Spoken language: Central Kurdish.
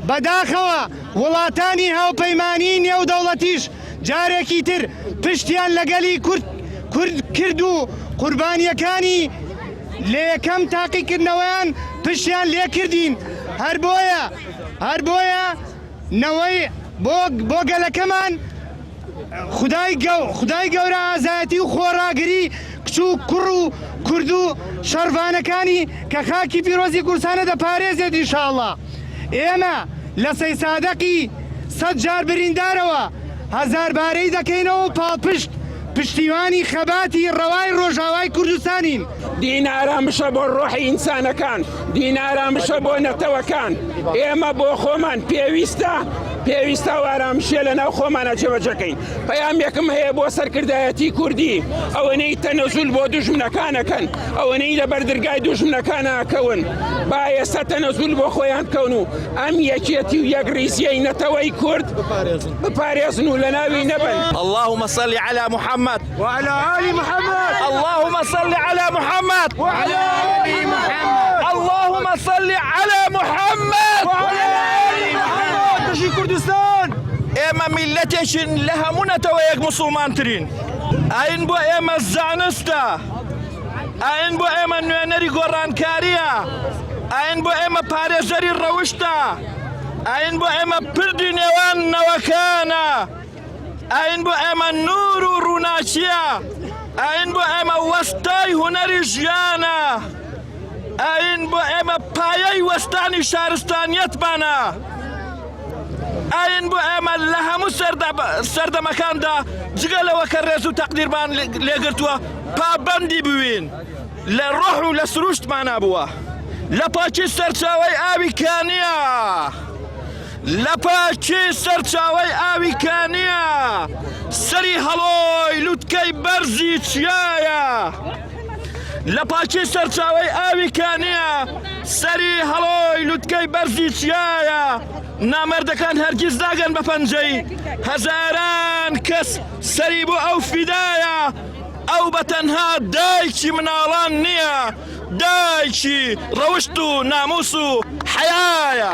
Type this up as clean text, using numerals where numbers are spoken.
بەداخەوە وڵاتانی هاوپەیمانی نێودەوڵەتیش جارێکی تر پشتیان لەگەلی کورد کرد و قوربانیەکانی لە یەکەم تاقیکردنەوەیان پشتیان لێ کردین. هەر بۆیە نەوەی بۆ گەلەکەمان خودای گەورە ئازایەتی و خۆڕاگری کچ و کوڕ و کورد و شەڕڤانەکانی کە خاکی پیرۆزی کوردستانە دەپارێزێت ئینشاءڵڵا. ئێمە لە سەی سادەقی 100 جار بریندارەوە هەزار بارەی دەکەینەوە و پاڵپشت پشتیوانی خەباتی ڕەوای ڕۆژاوای کوردستانین. دین ئارامشە بۆ ڕۆحی ئینسانەکان، دین ئارامشە بۆ نەتەوەکان. ئێمە بۆ خۆمان پێویستە و ئارامشێ لە ناو خۆمانە جێبەجەکەین. پەیام یەکم هەیە بۆ سەرکردایەتی کوردی، ئەوەنەی تەنەزول بۆ دوژمنەکانەکەن، ئەوەنەی لە بەردرگای دوژمنەکانەکەون، با ئێستا تەنەزول بۆ خۆیان کەون و ئەم یەکێتی و یەکریزیەی نەتەوەی کورد بپارێزن و لە ناوی نەبن. اللهم صل على محمد وعلى آل محمد. اللهم صل على محمد وعلى آل محمد. اللهم صل على محمد وعلى آل محمد. بشي كردستان ئێمە میلەتێکین لە هەموونەتەوە یەک موسڵمانترین. ئاین بۆ ئێمە زانستە، ئاین بۆ ئێمە نوێنەری گۆڕانکاریە، ئاین بۆ ئێمە پارێزەری ڕەوشتە، ئاین بۆ ئێمە پردی نێوان نەوەکانە، ئاین بۆ ئێمە نور و ڕووناچیە، ئاین بۆ ئێمە وەستای هونەری ژیانە، ئاین بۆ ئێمە پایەی وەستانی شارستانیەتمانە، ئاین بۆ ئێمە لە هەموو سەردەمەکاندا جگەلەوە کە ڕێز و تەقدیرمان لێگرتووە پابەندی بوین لە ڕۆح و لە سروشتمانە بووە. لە پاکی سەرچاوەی ئاوی کانیە، لە پاکی سەرچاوەی ئاوی کانیە، سەری هەڵۆی لوتکەی بەرزی چیایە. لە پاکی سەرچاوەی ئاوی کانیە، سەری هەڵۆی لوتکەی بەرزی چیایە. نامەردەکان هەرگیز ناگەن بە پەنجەی، هەزاران کەس سەری بۆ ئەو فیدایە. ئەو بەتەنها دایکی مناڵان نییە، دایکی ڕەوشت و ناموس و حەیایە.